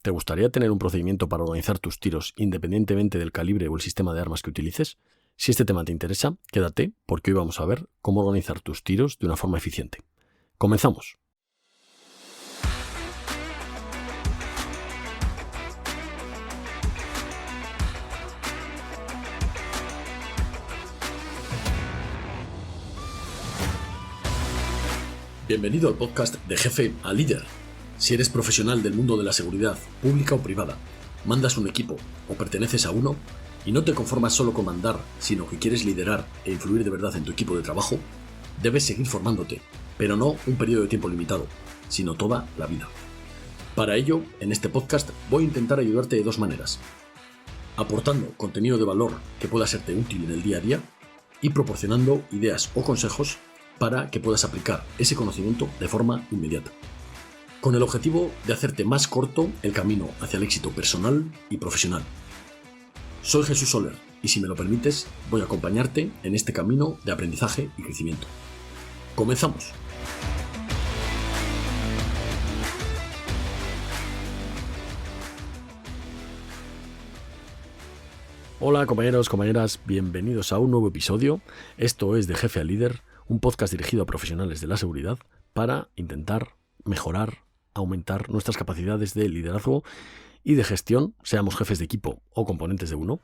¿Te gustaría tener un procedimiento para organizar tus tiros independientemente del calibre o el sistema de armas que utilices? Si este tema te interesa, quédate porque hoy vamos a ver cómo organizar tus tiros de una forma eficiente. ¡Comenzamos! Bienvenido al podcast de Jefe a Líder. Si eres profesional del mundo de la seguridad, pública o privada, mandas un equipo o perteneces a uno y no te conformas solo con mandar, sino que quieres liderar e influir de verdad en tu equipo de trabajo, debes seguir formándote, pero no un periodo de tiempo limitado, sino toda la vida. Para ello, en este podcast voy a intentar ayudarte de dos maneras: aportando contenido de valor que pueda serte útil en el día a día y proporcionando ideas o consejos para que puedas aplicar ese conocimiento de forma inmediata, con el objetivo de hacerte más corto el camino hacia el éxito personal y profesional. Soy Jesús Soler y, si me lo permites, voy a acompañarte en este camino de aprendizaje y crecimiento. ¡Comenzamos! Hola compañeros, compañeras, bienvenidos a un nuevo episodio. Esto es de Jefe a Líder, un podcast dirigido a profesionales de la seguridad para intentar mejorar, aumentar nuestras capacidades de liderazgo y de gestión, seamos jefes de equipo o componentes de uno,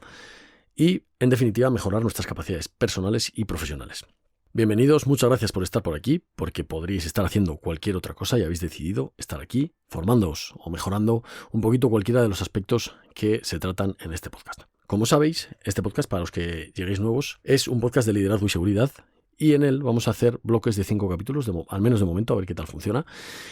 y en definitiva mejorar nuestras capacidades personales y profesionales. Bienvenidos, muchas gracias por estar por aquí, porque podríais estar haciendo cualquier otra cosa y habéis decidido estar aquí formándoos o mejorando un poquito cualquiera de los aspectos que se tratan en este podcast. Como sabéis, este podcast, para los que lleguéis nuevos, es un podcast de liderazgo y seguridad, y en él vamos a hacer bloques de 5 capítulos, al menos de momento, a ver qué tal funciona.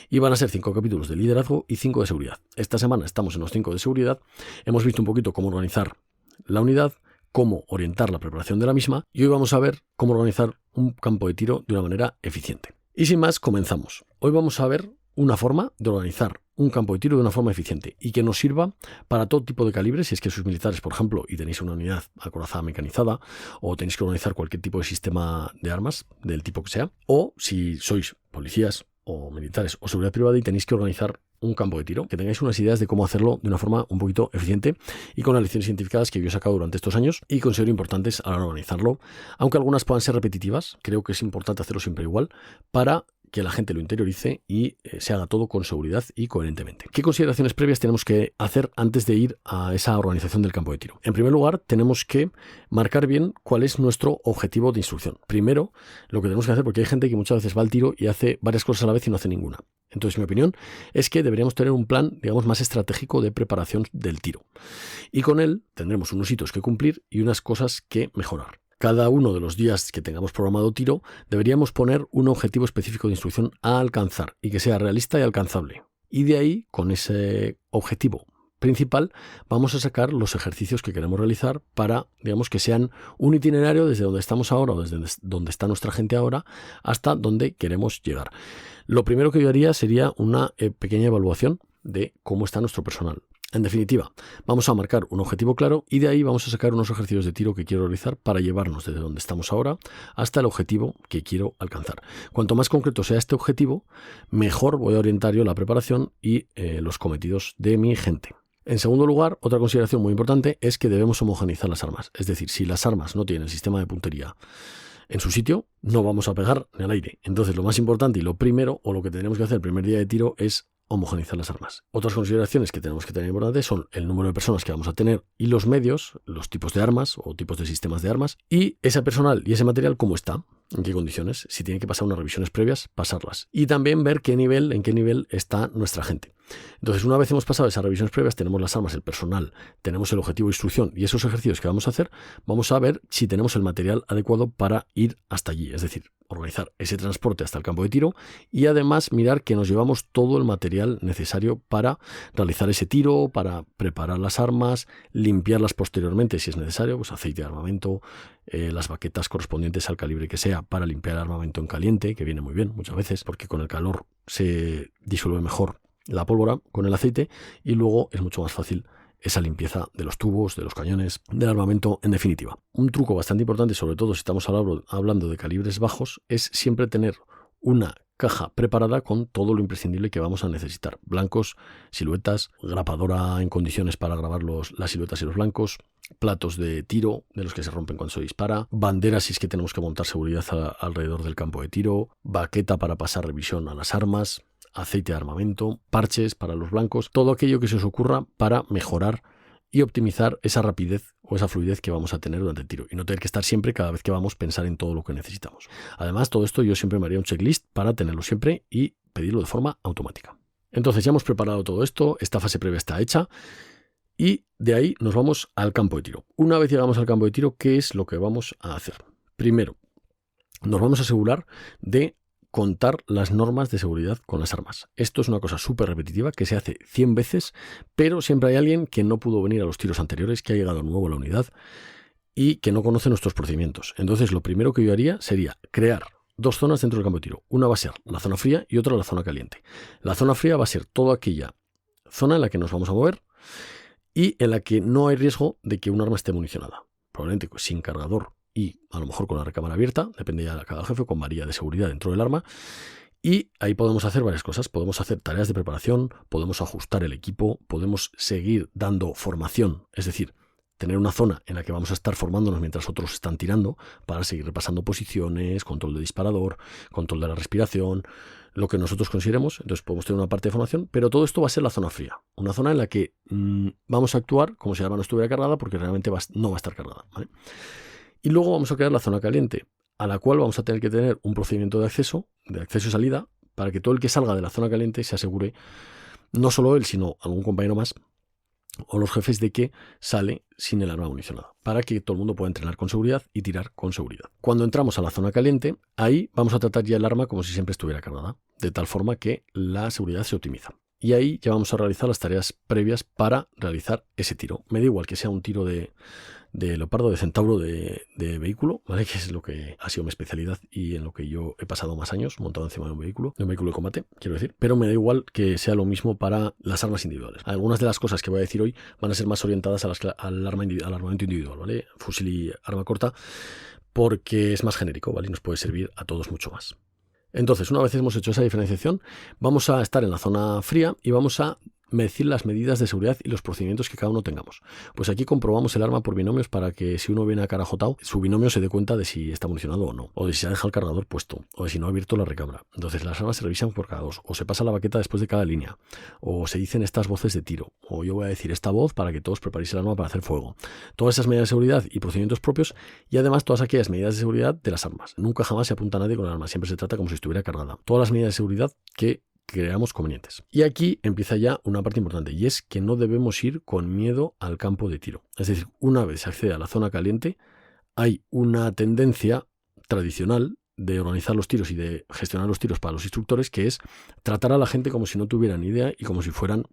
Y van a ser 5 capítulos de liderazgo y 5 de seguridad. Esta semana estamos en los 5 de seguridad. Hemos visto un poquito cómo organizar la unidad, cómo orientar la preparación de la misma, y hoy vamos a ver cómo organizar un campo de tiro de una manera eficiente. Y sin más, comenzamos. Hoy vamos a ver una forma de organizar un campo de tiro de una forma eficiente y que nos sirva para todo tipo de calibres. Si es que sois militares, por ejemplo, y tenéis una unidad acorazada mecanizada, o tenéis que organizar cualquier tipo de sistema de armas, del tipo que sea, o si sois policías o militares o seguridad privada y tenéis que organizar un campo de tiro, que tengáis unas ideas de cómo hacerlo de una forma un poquito eficiente y con las lecciones científicas que yo he sacado durante estos años y considero importantes a la hora de organizarlo. Aunque algunas puedan ser repetitivas, creo que es importante hacerlo siempre igual para que la gente lo interiorice y se haga todo con seguridad y coherentemente. ¿Qué consideraciones previas tenemos que hacer antes de ir a esa organización del campo de tiro? En primer lugar, tenemos que marcar bien cuál es nuestro objetivo de instrucción. Primero, lo que tenemos que hacer, porque hay gente que muchas veces va al tiro y hace varias cosas a la vez y no hace ninguna. Entonces, mi opinión es que deberíamos tener un plan, digamos, más estratégico de preparación del tiro. Y con él tendremos unos hitos que cumplir y unas cosas que mejorar. Cada uno de los días que tengamos programado tiro, deberíamos poner un objetivo específico de instrucción a alcanzar y que sea realista y alcanzable. Y de ahí, con ese objetivo principal, vamos a sacar los ejercicios que queremos realizar para, digamos, que sean un itinerario desde donde estamos ahora o desde donde está nuestra gente ahora hasta donde queremos llegar. Lo primero que yo haría sería una pequeña evaluación de cómo está nuestro personal. En definitiva, vamos a marcar un objetivo claro y de ahí vamos a sacar unos ejercicios de tiro que quiero realizar para llevarnos desde donde estamos ahora hasta el objetivo que quiero alcanzar. Cuanto más concreto sea este objetivo, mejor voy a orientar yo la preparación y los cometidos de mi gente. En segundo lugar, otra consideración muy importante es que debemos homogeneizar las armas. Es decir, si las armas no tienen el sistema de puntería en su sitio, no vamos a pegar ni al aire. Entonces, lo más importante y lo primero, o lo que tenemos que hacer el primer día de tiro, es homogeneizar las armas. Otras consideraciones que tenemos que tener importantes son el número de personas que vamos a tener y los medios, los tipos de armas o tipos de sistemas de armas, y ese personal y ese material cómo está, en qué condiciones, si tiene que pasar unas revisiones previas, pasarlas. Y también ver en qué nivel está nuestra gente. Entonces, una vez hemos pasado esas revisiones previas, tenemos las armas, el personal, tenemos el objetivo de instrucción y esos ejercicios que vamos a hacer, vamos a ver si tenemos el material adecuado para ir hasta allí, es decir, organizar ese transporte hasta el campo de tiro y además mirar que nos llevamos todo el material necesario para realizar ese tiro, para preparar las armas, limpiarlas posteriormente si es necesario, pues aceite de armamento, las baquetas correspondientes al calibre que sea para limpiar el armamento en caliente, que viene muy bien muchas veces porque con el calor se disuelve mejor la pólvora con el aceite y luego es mucho más fácil esa limpieza de los tubos, de los cañones, del armamento en definitiva. Un truco bastante importante, sobre todo si estamos hablando de calibres bajos, es siempre tener una caja preparada con todo lo imprescindible que vamos a necesitar. Blancos, siluetas, grapadora en condiciones para grabar las siluetas y los blancos, platos de tiro de los que se rompen cuando se dispara, banderas si es que tenemos que montar seguridad alrededor del campo de tiro, baqueta para pasar revisión a las armas, aceite de armamento, parches para los blancos, todo aquello que se os ocurra para mejorar y optimizar esa rapidez o esa fluidez que vamos a tener durante el tiro y no tener que estar siempre, cada vez que vamos, pensar en todo lo que necesitamos. Además, todo esto yo siempre me haría un checklist para tenerlo siempre y pedirlo de forma automática. Entonces ya hemos preparado todo esto, esta fase previa está hecha y de ahí nos vamos al campo de tiro. Una vez llegamos al campo de tiro, ¿qué es lo que vamos a hacer? Primero, nos vamos a asegurar de contar las normas de seguridad con las armas. Esto es una cosa súper repetitiva que se hace 100 veces, pero siempre hay alguien que no pudo venir a los tiros anteriores, que ha llegado nuevo a la unidad y que no conoce nuestros procedimientos. Entonces, lo primero que yo haría sería crear 2 zonas dentro del campo de tiro. Una va a ser la zona fría y otra la zona caliente. La zona fría va a ser toda aquella zona en la que nos vamos a mover y en la que no hay riesgo de que un arma esté municionada. Probablemente sin cargador y a lo mejor con la recámara abierta, depende ya de cada jefe, con varilla de seguridad dentro del arma. Y ahí podemos hacer varias cosas. Podemos hacer tareas de preparación, podemos ajustar el equipo, podemos seguir dando formación, es decir, tener una zona en la que vamos a estar formándonos mientras otros están tirando para seguir repasando posiciones, control de disparador, control de la respiración, lo que nosotros consideremos. Entonces podemos tener una parte de formación, pero todo esto va a ser la zona fría, una zona en la que vamos a actuar como si el arma no estuviera cargada porque realmente no va a estar cargada, ¿vale? Y luego vamos a crear la zona caliente, a la cual vamos a tener que tener un procedimiento de acceso y salida, para que todo el que salga de la zona caliente se asegure, no solo él, sino algún compañero más, o los jefes, de que sale sin el arma municionada, para que todo el mundo pueda entrenar con seguridad y tirar con seguridad. Cuando entramos a la zona caliente, ahí vamos a tratar ya el arma como si siempre estuviera cargada, de tal forma que la seguridad se optimiza. Y ahí ya vamos a realizar las tareas previas para realizar ese tiro. Me da igual que sea un tiro de leopardo, de centauro, de vehículo, ¿vale? Que es lo que ha sido mi especialidad y en lo que yo he pasado más años montado encima de un vehículo de combate, quiero decir. Pero me da igual que sea lo mismo para las armas individuales. Algunas de las cosas que voy a decir hoy van a ser más orientadas al armamento individual, ¿vale? Fusil y arma corta, porque es más genérico, ¿vale? Y nos puede servir a todos mucho más. Entonces, una vez hemos hecho esa diferenciación, vamos a estar en la zona fría y vamos a medir las medidas de seguridad y los procedimientos que cada uno tengamos. Pues aquí comprobamos el arma por binomios para que si uno viene acarajotado, su binomio se dé cuenta de si está municionado o no, o de si se ha dejado el cargador puesto, o de si no ha abierto la recámara. Entonces las armas se revisan por cada 2, o se pasa la baqueta después de cada línea, o se dicen estas voces de tiro, o yo voy a decir esta voz para que todos preparéis el arma para hacer fuego. Todas esas medidas de seguridad y procedimientos propios, y además todas aquellas medidas de seguridad de las armas. Nunca jamás se apunta a nadie con el arma, siempre se trata como si estuviera cargada. Todas las medidas de seguridad que creamos convenientes. Y aquí empieza ya una parte importante, y es que no debemos ir con miedo al campo de tiro. Es decir, una vez se accede a la zona caliente, hay una tendencia tradicional de organizar los tiros y de gestionar los tiros para los instructores, que es tratar a la gente como si no tuvieran idea y como si fueran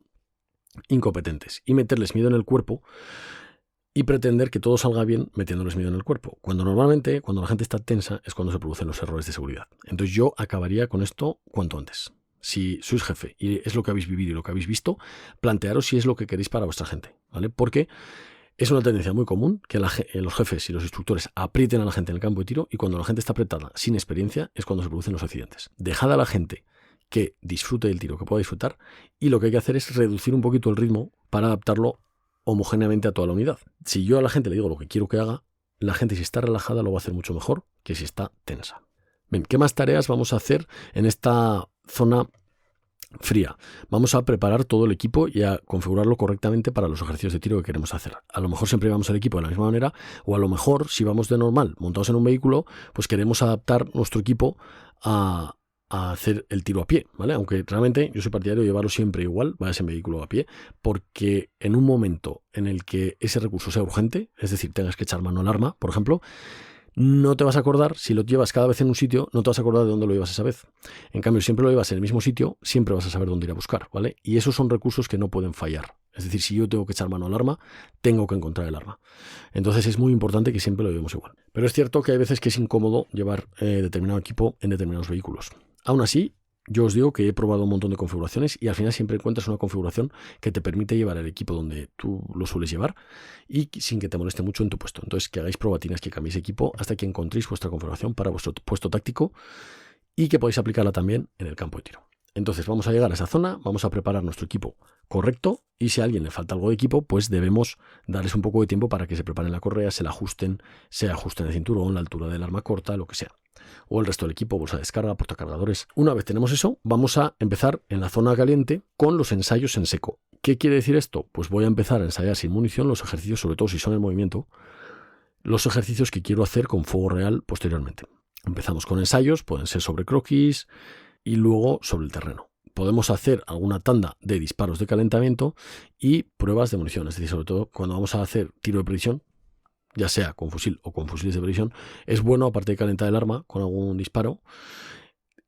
incompetentes, y meterles miedo en el cuerpo y pretender que todo salga bien metiéndoles miedo en el cuerpo, cuando normalmente, cuando la gente está tensa, es cuando se producen los errores de seguridad. Entonces yo acabaría con esto cuanto antes. Si sois jefe y es lo que habéis vivido y lo que habéis visto, plantearos si es lo que queréis para vuestra gente, ¿vale? Porque es una tendencia muy común que los jefes y los instructores aprieten a la gente en el campo de tiro, y cuando la gente está apretada sin experiencia es cuando se producen los accidentes. Dejad a la gente que disfrute del tiro, que pueda disfrutar, y lo que hay que hacer es reducir un poquito el ritmo para adaptarlo homogéneamente a toda la unidad. Si yo a la gente le digo lo que quiero que haga, la gente, si está relajada, lo va a hacer mucho mejor que si está tensa. Bien, ¿qué más tareas vamos a hacer en esta zona fría? Vamos a preparar todo el equipo y a configurarlo correctamente para los ejercicios de tiro que queremos hacer. A lo mejor siempre vamos al equipo de la misma manera, o a lo mejor, si vamos de normal montados en un vehículo, pues queremos adaptar nuestro equipo a hacer el tiro a pie, ¿vale? Aunque realmente yo soy partidario de llevarlo siempre igual, vayas en vehículo a pie, porque en un momento en el que ese recurso sea urgente, es decir, tengas que echar mano al arma, por ejemplo, no te vas a acordar, si lo llevas cada vez en un sitio, no te vas a acordar de dónde lo llevas esa vez. En cambio, si siempre lo llevas en el mismo sitio, siempre vas a saber dónde ir a buscar, ¿vale? Y esos son recursos que no pueden fallar. Es decir, si yo tengo que echar mano al arma, tengo que encontrar el arma. Entonces es muy importante que siempre lo llevemos igual. Pero es cierto que hay veces que es incómodo llevar determinado equipo en determinados vehículos. Aún así, yo os digo que he probado un montón de configuraciones y al final siempre encuentras una configuración que te permite llevar el equipo donde tú lo sueles llevar y sin que te moleste mucho en tu puesto. Entonces, que hagáis probatinas, que cambiéis equipo hasta que encontréis vuestra configuración para vuestro puesto táctico y que podéis aplicarla también en el campo de tiro. Entonces vamos a llegar a esa zona, vamos a preparar nuestro equipo correcto y si a alguien le falta algo de equipo, pues debemos darles un poco de tiempo para que se preparen la correa, se ajusten el cinturón, la altura del arma corta, lo que sea. O el resto del equipo, bolsa de descarga, portacargadores. Una vez tenemos eso, vamos a empezar en la zona caliente con los ensayos en seco. ¿Qué quiere decir esto? Pues voy a empezar a ensayar sin munición los ejercicios, sobre todo si son en movimiento, los ejercicios que quiero hacer con fuego real posteriormente. Empezamos con ensayos, pueden ser sobre croquis y luego sobre el terreno. Podemos hacer alguna tanda de disparos de calentamiento y pruebas de munición. Es decir, sobre todo cuando vamos a hacer tiro de precisión, ya sea con fusil o con fusiles de precisión, es bueno, aparte de calentar el arma con algún disparo,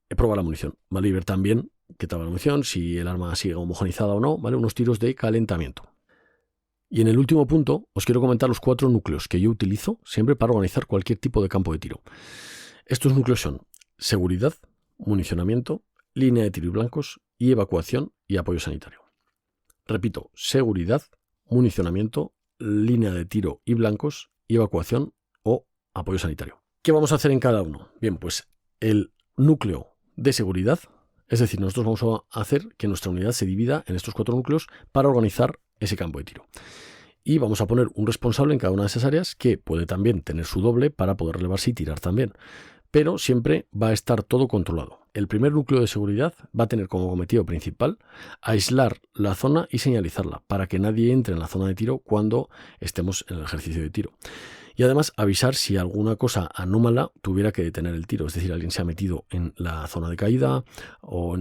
probar la munición, ¿vale? Y ver también qué tal va la munición, si el arma sigue homogenizada o no, ¿vale? Unos tiros de calentamiento. Y en el último punto os quiero comentar los 4 núcleos que yo utilizo siempre para organizar cualquier tipo de campo de tiro. Estos núcleos son seguridad, municionamiento, línea de tiro y blancos y evacuación y apoyo sanitario. Repito, seguridad, municionamiento, línea de tiro y blancos y evacuación o apoyo sanitario. ¿Qué vamos a hacer en cada uno? Bien, pues el núcleo de seguridad, es decir, nosotros vamos a hacer que nuestra unidad se divida en estos 4 núcleos para organizar ese campo de tiro. Y vamos a poner un responsable en cada una de esas áreas que puede también tener su doble para poder relevarse y tirar también. Pero siempre va a estar todo controlado. El primer núcleo de seguridad va a tener como cometido principal aislar la zona y señalizarla para que nadie entre en la zona de tiro cuando estemos en el ejercicio de tiro. Y además avisar si alguna cosa anómala tuviera que detener el tiro. Es decir, alguien se ha metido en la zona de caída o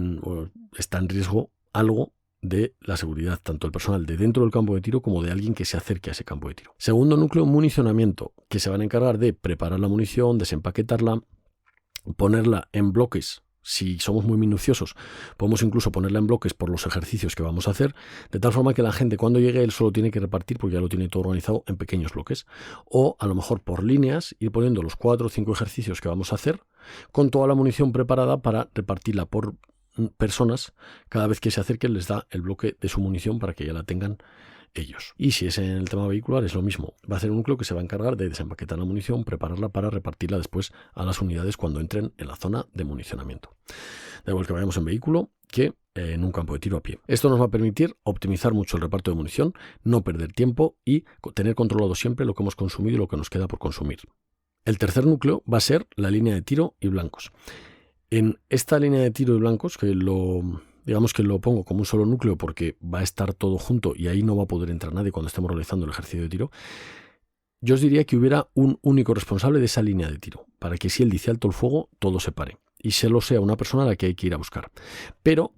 está en riesgo algo de la seguridad, tanto el personal de dentro del campo de tiro como de alguien que se acerque a ese campo de tiro. Segundo núcleo, municionamiento, que se van a encargar de preparar la munición, desempaquetarla, ponerla en bloques. Si somos muy minuciosos, podemos incluso ponerla en bloques por los ejercicios que vamos a hacer, de tal forma que la gente cuando llegue él solo tiene que repartir porque ya lo tiene todo organizado en pequeños bloques. O a lo mejor por líneas, ir poniendo los 4 o 5 ejercicios que vamos a hacer con toda la munición preparada para repartirla por personas. Cada vez que se acerquen les da el bloque de su munición para que ya la tengan ellos. Y si es en el tema vehicular es lo mismo. Va a ser un núcleo que se va a encargar de desempaquetar la munición, prepararla para repartirla después a las unidades cuando entren en la zona de municionamiento. Da igual que vayamos en vehículo que en un campo de tiro a pie. Esto nos va a permitir optimizar mucho el reparto de munición, no perder tiempo y tener controlado siempre lo que hemos consumido y lo que nos queda por consumir. El tercer núcleo va a ser la línea de tiro y blancos. En esta línea de tiro y blancos, digamos que lo pongo como un solo núcleo porque va a estar todo junto y ahí no va a poder entrar nadie cuando estemos realizando el ejercicio de tiro, yo os diría que hubiera un único responsable de esa línea de tiro, para que si él dice alto el fuego, todo se pare y solo sea una persona a la que hay que ir a buscar. Pero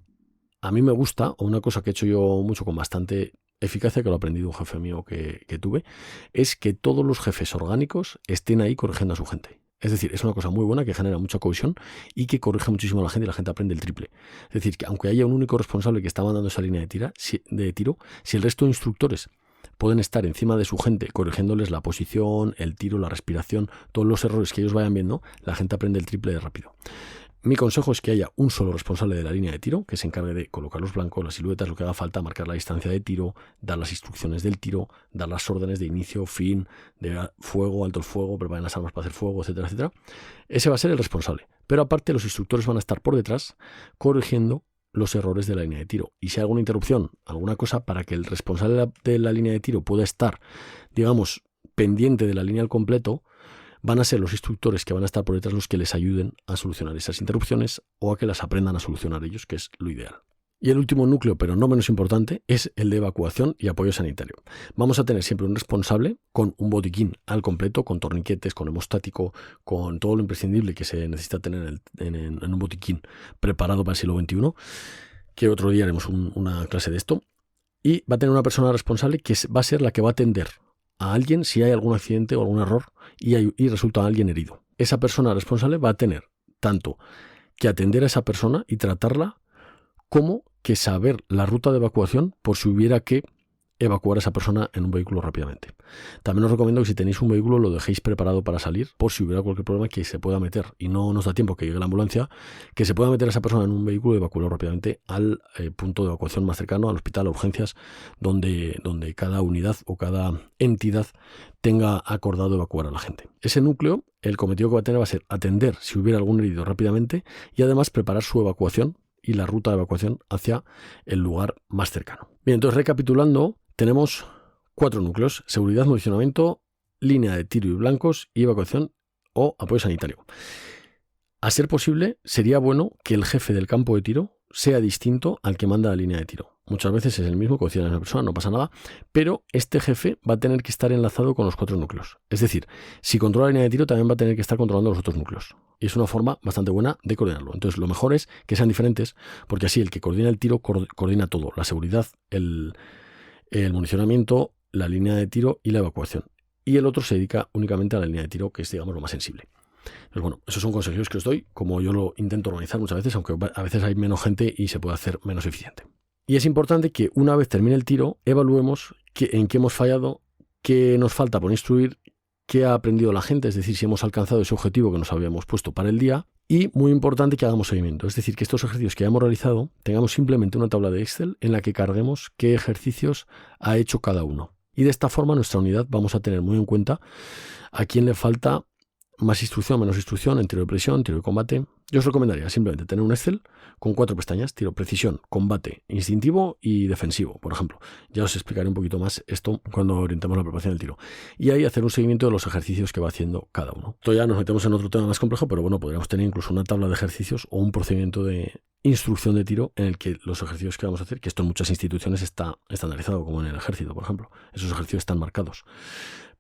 a mí me gusta, o una cosa que he hecho yo mucho con bastante eficacia, que lo he aprendido un jefe mío que tuve, es que todos los jefes orgánicos estén ahí corrigiendo a su gente. Es decir, es una cosa muy buena que genera mucha cohesión y que corrige muchísimo a la gente y la gente aprende el triple. Es decir, que aunque haya un único responsable que está mandando esa línea de tiro, si el resto de instructores pueden estar encima de su gente corrigiéndoles la posición, el tiro, la respiración, todos los errores que ellos vayan viendo, la gente aprende el triple de rápido. Mi consejo es que haya un solo responsable de la línea de tiro que se encargue de colocar los blancos, las siluetas, lo que haga falta, marcar la distancia de tiro, dar las instrucciones del tiro, dar las órdenes de inicio, fin, de fuego, alto el fuego, preparen las armas para hacer fuego, etcétera, etcétera. Ese va a ser el responsable. Pero aparte los instructores van a estar por detrás corrigiendo los errores de la línea de tiro. Y si hay alguna interrupción, alguna cosa, para que el responsable de la línea de tiro pueda estar, digamos, pendiente de la línea al completo, van a ser los instructores que van a estar por detrás los que les ayuden a solucionar esas interrupciones o a que las aprendan a solucionar ellos, que es lo ideal. Y el último núcleo, pero no menos importante, es el de evacuación y apoyo sanitario. Vamos a tener siempre un responsable con un botiquín al completo, con torniquetes, con hemostático, con todo lo imprescindible que se necesita tener en un botiquín preparado para el siglo XXI, que otro día haremos una clase de esto. Y va a tener una persona responsable que va a ser la que va a atender a alguien si hay algún accidente o algún error y resulta alguien herido. Esa persona responsable va a tener tanto que atender a esa persona y tratarla como que saber la ruta de evacuación por si hubiera que evacuar a esa persona en un vehículo rápidamente. También os recomiendo que si tenéis un vehículo lo dejéis preparado para salir por si hubiera cualquier problema que se pueda meter y no nos da tiempo que llegue la ambulancia, que se pueda meter a esa persona en un vehículo y evacuarlo rápidamente al punto de evacuación más cercano, al hospital, a urgencias, donde cada unidad o cada entidad tenga acordado evacuar a la gente. Ese núcleo, el cometido que va a tener va a ser atender si hubiera algún herido rápidamente y además preparar su evacuación y la ruta de evacuación hacia el lugar más cercano. Bien, entonces recapitulando, tenemos 4 núcleos: seguridad, municionamiento, línea de tiro y blancos y evacuación o apoyo sanitario. A ser posible, sería bueno que el jefe del campo de tiro sea distinto al que manda la línea de tiro. Muchas veces es el mismo, como decía la misma persona, no pasa nada, pero este jefe va a tener que estar enlazado con los 4 núcleos. Es decir, si controla la línea de tiro, también va a tener que estar controlando los otros núcleos. Y es una forma bastante buena de coordinarlo. Entonces, lo mejor es que sean diferentes, porque así el que coordina el tiro coordina todo: la seguridad, el municionamiento, la línea de tiro y la evacuación. Y el otro se dedica únicamente a la línea de tiro, que es, digamos, lo más sensible. Pues bueno, esos son consejos que os doy, como yo lo intento organizar muchas veces, aunque a veces hay menos gente y se puede hacer menos eficiente. Y es importante que una vez termine el tiro, evaluemos en qué hemos fallado, qué nos falta por instruir, qué ha aprendido la gente, es decir, si hemos alcanzado ese objetivo que nos habíamos puesto para el día. Y muy importante, que hagamos seguimiento, es decir, que estos ejercicios que hayamos realizado tengamos simplemente una tabla de Excel en la que carguemos qué ejercicios ha hecho cada uno. Y de esta forma nuestra unidad vamos a tener muy en cuenta a quién le falta más instrucción, menos instrucción en tiro de precisión, tiro de combate. Yo os recomendaría simplemente tener un Excel con 4 pestañas: tiro, precisión, combate, instintivo y defensivo, por ejemplo. Ya os explicaré un poquito más esto cuando orientemos la preparación del tiro. Y ahí hacer un seguimiento de los ejercicios que va haciendo cada uno. Esto ya nos metemos en otro tema más complejo, pero bueno, podríamos tener incluso una tabla de ejercicios o un procedimiento de instrucción de tiro en el que los ejercicios que vamos a hacer, que esto en muchas instituciones está estandarizado, como en el ejército, por ejemplo. Esos ejercicios están marcados.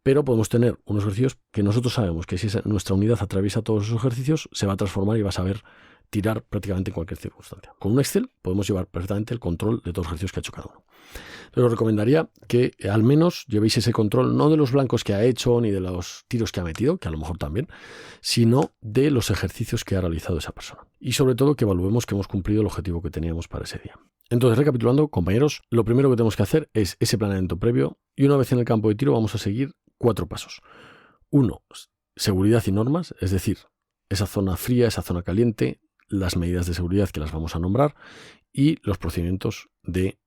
Pero podemos tener unos ejercicios que nosotros sabemos que si nuestra unidad atraviesa todos esos ejercicios, se va a transformar y va a saber tirar prácticamente en cualquier circunstancia. Con un Excel podemos llevar perfectamente el control de todos los ejercicios que ha hecho cada uno. Pero os recomendaría que al menos llevéis ese control, no de los blancos que ha hecho ni de los tiros que ha metido, que a lo mejor también, sino de los ejercicios que ha realizado esa persona. Y sobre todo que evaluemos que hemos cumplido el objetivo que teníamos para ese día. Entonces, recapitulando, compañeros, lo primero que tenemos que hacer es ese planeamiento previo, y una vez en el campo de tiro vamos a seguir 4 pasos. 1. Seguridad y normas, es decir, esa zona fría, esa zona caliente, las medidas de seguridad que las vamos a nombrar y los procedimientos de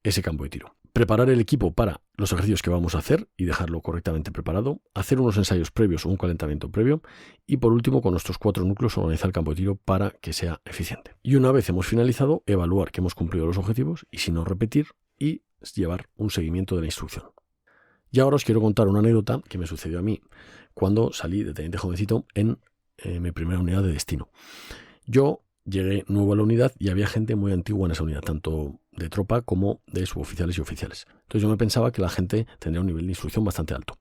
ese campo de tiro. Preparar el equipo para los ejercicios que vamos a hacer y dejarlo correctamente preparado. Hacer unos ensayos previos o un calentamiento previo. Y por último, con nuestros 4 núcleos, organizar el campo de tiro para que sea eficiente. Y una vez hemos finalizado, evaluar que hemos cumplido los objetivos y si no, repetir y llevar un seguimiento de la instrucción. Y ahora os quiero contar una anécdota que me sucedió a mí cuando salí de teniente jovencito en mi primera unidad de destino. Yo llegué nuevo a la unidad y había gente muy antigua en esa unidad, tanto de tropa como de suboficiales y oficiales. Entonces yo me pensaba que la gente tendría un nivel de instrucción bastante alto.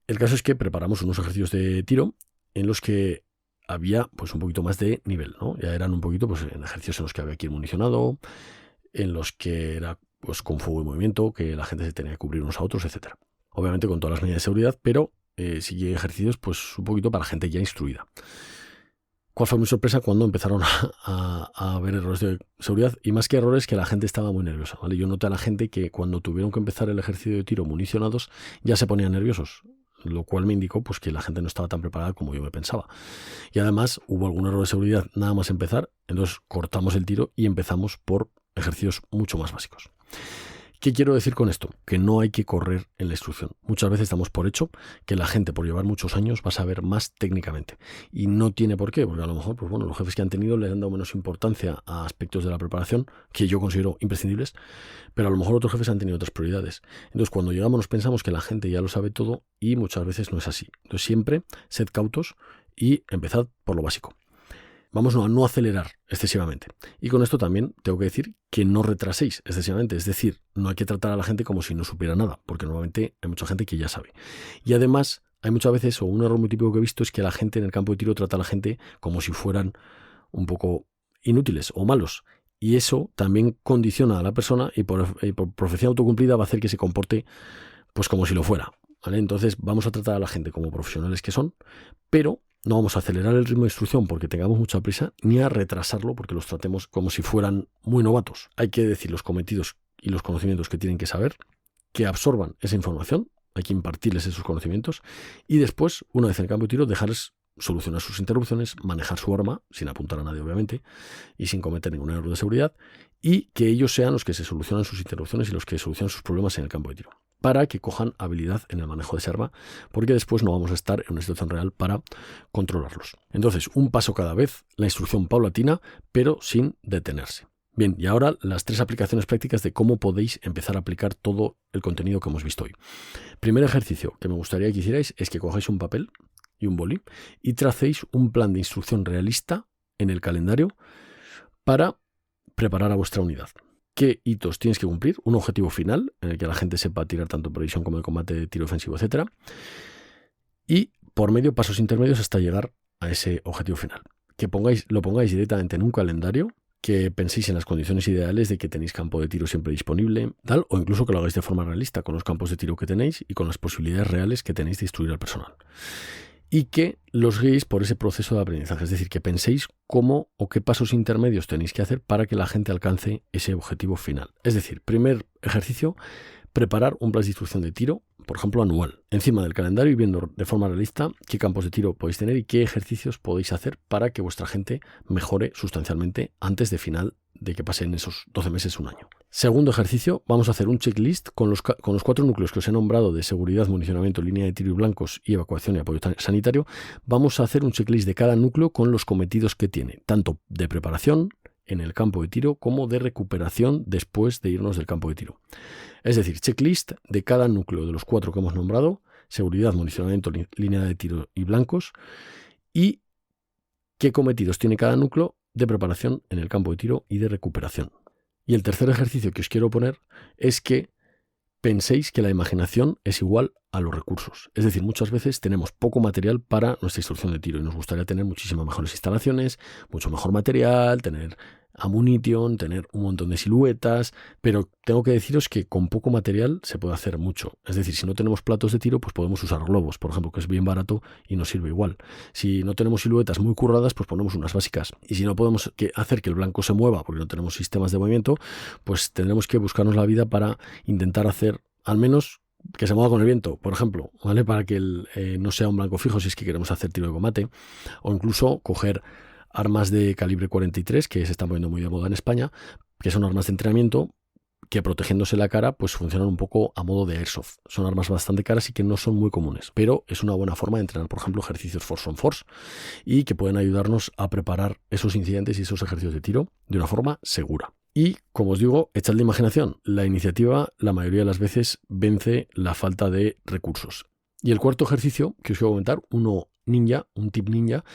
El caso es que preparamos unos ejercicios de tiro en los que había pues un poquito más de nivel, ¿no? Ya eran un poquito pues en ejercicios en los que había que ir municionado, en los que era pues con fuego y movimiento, que la gente se tenía que cubrir unos a otros, etc. Obviamente con todas las medidas de seguridad, pero sí ejercicios pues un poquito para gente ya instruida. ¿Cuál fue mi sorpresa cuando empezaron a haber errores de seguridad? Y más que errores, que la gente estaba muy nerviosa, ¿vale? Yo noté a la gente que cuando tuvieron que empezar el ejercicio de tiro municionados ya se ponían nerviosos, lo cual me indicó pues, que la gente no estaba tan preparada como yo me pensaba. Y además hubo algún error de seguridad nada más empezar, entonces cortamos el tiro y empezamos por ejercicios mucho más básicos. ¿Qué quiero decir con esto? Que no hay que correr en la instrucción. Muchas veces damos por hecho que la gente, por llevar muchos años, va a saber más técnicamente. Y no tiene por qué, porque a lo mejor pues bueno, los jefes que han tenido le han dado menos importancia a aspectos de la preparación que yo considero imprescindibles, pero a lo mejor otros jefes han tenido otras prioridades. Entonces, cuando llegamos nos pensamos que la gente ya lo sabe todo y muchas veces no es así. Entonces, siempre sed cautos y empezad por lo básico. Vamos a no acelerar excesivamente. Y con esto también tengo que decir que no retraséis excesivamente. Es decir, no hay que tratar a la gente como si no supiera nada, porque normalmente hay mucha gente que ya sabe. Y además, hay muchas veces, o un error muy típico que he visto, es que la gente en el campo de tiro trata a la gente como si fueran un poco inútiles o malos. Y eso también condiciona a la persona y por profecía autocumplida va a hacer que se comporte pues como si lo fuera, ¿vale? Entonces vamos a tratar a la gente como profesionales que son, pero no vamos a acelerar el ritmo de instrucción porque tengamos mucha prisa, ni a retrasarlo porque los tratemos como si fueran muy novatos. Hay que decir los cometidos y los conocimientos que tienen que saber que absorban esa información, hay que impartirles esos conocimientos y después, una vez en el campo de tiro, dejarles solucionar sus interrupciones, manejar su arma, sin apuntar a nadie obviamente, y sin cometer ningún error de seguridad, y que ellos sean los que se solucionan sus interrupciones y los que solucionan sus problemas en el campo de tiro, para que cojan habilidad en el manejo de esa arma, porque después no vamos a estar en una situación real para controlarlos. Entonces, un paso cada vez, la instrucción paulatina, pero sin detenerse. Bien, y ahora las 3 aplicaciones prácticas de cómo podéis empezar a aplicar todo el contenido que hemos visto hoy. Primer ejercicio que me gustaría que hicierais es que cojáis un papel y un boli y tracéis un plan de instrucción realista en el calendario para preparar a vuestra unidad. ¿Qué hitos tienes que cumplir? Un objetivo final en el que la gente sepa tirar tanto previsión como de combate, tiro ofensivo, etc. Y por medio pasos intermedios hasta llegar a ese objetivo final. Que lo pongáis directamente en un calendario, que penséis en las condiciones ideales de que tenéis campo de tiro siempre disponible, tal, o incluso que lo hagáis de forma realista con los campos de tiro que tenéis y con las posibilidades reales que tenéis de instruir al personal. Y que los guiéis por ese proceso de aprendizaje, es decir, que penséis cómo o qué pasos intermedios tenéis que hacer para que la gente alcance ese objetivo final. Es decir, primer ejercicio, preparar un plan de instrucción de tiro, por ejemplo, anual, encima del calendario y viendo de forma realista qué campos de tiro podéis tener y qué ejercicios podéis hacer para que vuestra gente mejore sustancialmente antes de final de que pasen esos 12 meses, un año. Segundo ejercicio, vamos a hacer un checklist con los 4 núcleos que os he nombrado de seguridad, municionamiento, línea de tiro y blancos y evacuación y apoyo sanitario. Vamos a hacer un checklist de cada núcleo con los cometidos que tiene, tanto de preparación en el campo de tiro como de recuperación después de irnos del campo de tiro. Es decir, checklist de cada núcleo de los 4 que hemos nombrado, seguridad, municionamiento, línea de tiro y blancos, y qué cometidos tiene cada núcleo de preparación en el campo de tiro y de recuperación. Y el tercer ejercicio que os quiero poner es que penséis que la imaginación es igual a los recursos. Es decir, muchas veces tenemos poco material para nuestra instrucción de tiro y nos gustaría tener muchísimas mejores instalaciones, mucho mejor material, tener ammunition, tener un montón de siluetas, pero tengo que deciros que con poco material se puede hacer mucho. Es decir, si no tenemos platos de tiro, pues podemos usar globos, por ejemplo, que es bien barato y nos sirve igual. Si no tenemos siluetas muy curradas, pues ponemos unas básicas. Y si no podemos hacer que el blanco se mueva porque no tenemos sistemas de movimiento, pues tendremos que buscarnos la vida para intentar hacer al menos que se mueva con el viento, por ejemplo, ¿vale? Para que no sea un blanco fijo si es que queremos hacer tiro de combate, o incluso coger armas de calibre 43 que se están poniendo muy de moda en España, que son armas de entrenamiento que protegiéndose la cara pues funcionan un poco a modo de airsoft. Son armas bastante caras y que no son muy comunes, pero es una buena forma de entrenar, por ejemplo, ejercicios force on force y que pueden ayudarnos a preparar esos incidentes y esos ejercicios de tiro de una forma segura. Y, como os digo, echad la imaginación. La iniciativa, la mayoría de las veces, vence la falta de recursos. Y el cuarto ejercicio que os quiero comentar, un tip ninja,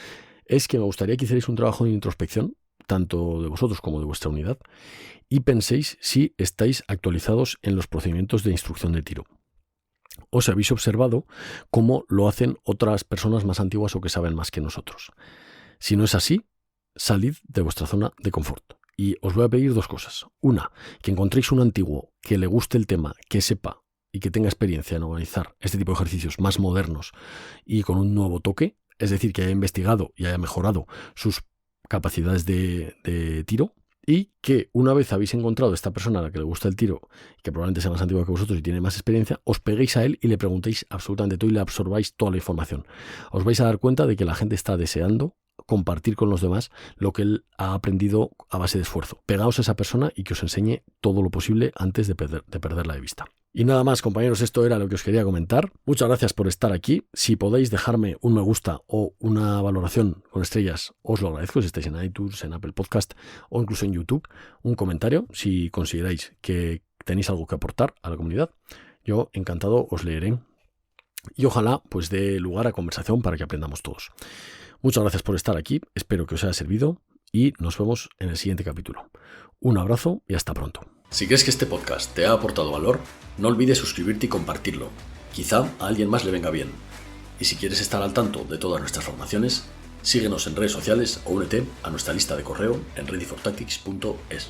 es que me gustaría que hicierais un trabajo de introspección, tanto de vosotros como de vuestra unidad, y penséis si estáis actualizados en los procedimientos de instrucción de tiro. O si habéis observado cómo lo hacen otras personas más antiguas o que saben más que nosotros. Si no es así, salid de vuestra zona de confort. Y os voy a pedir 2 cosas. Una, que encontréis un antiguo que le guste el tema, que sepa y que tenga experiencia en organizar este tipo de ejercicios más modernos y con un nuevo toque, es decir, que haya investigado y haya mejorado sus capacidades de tiro, y que una vez habéis encontrado a esta persona a la que le gusta el tiro, que probablemente sea más antigua que vosotros y tiene más experiencia, os peguéis a él y le preguntéis absolutamente todo y le absorbáis toda la información. Os vais a dar cuenta de que la gente está deseando compartir con los demás lo que él ha aprendido a base de esfuerzo. Pegaos a esa persona y que os enseñe todo lo posible antes de perderla de vista. Y nada más, compañeros, esto era lo que os quería comentar. Muchas gracias por estar aquí. Si podéis dejarme un me gusta o una valoración con estrellas, os lo agradezco si estáis en iTunes, en Apple Podcast o incluso en YouTube. Un comentario si consideráis que tenéis algo que aportar a la comunidad. Yo encantado os leeré y ojalá pues dé lugar a conversación para que aprendamos todos. Muchas gracias por estar aquí, espero que os haya servido y nos vemos en el siguiente capítulo. Un abrazo y hasta pronto. Si crees que este podcast te ha aportado valor, no olvides suscribirte y compartirlo. Quizá a alguien más le venga bien. Y si quieres estar al tanto de todas nuestras formaciones, síguenos en redes sociales o únete a nuestra lista de correo en readyfortactics.es.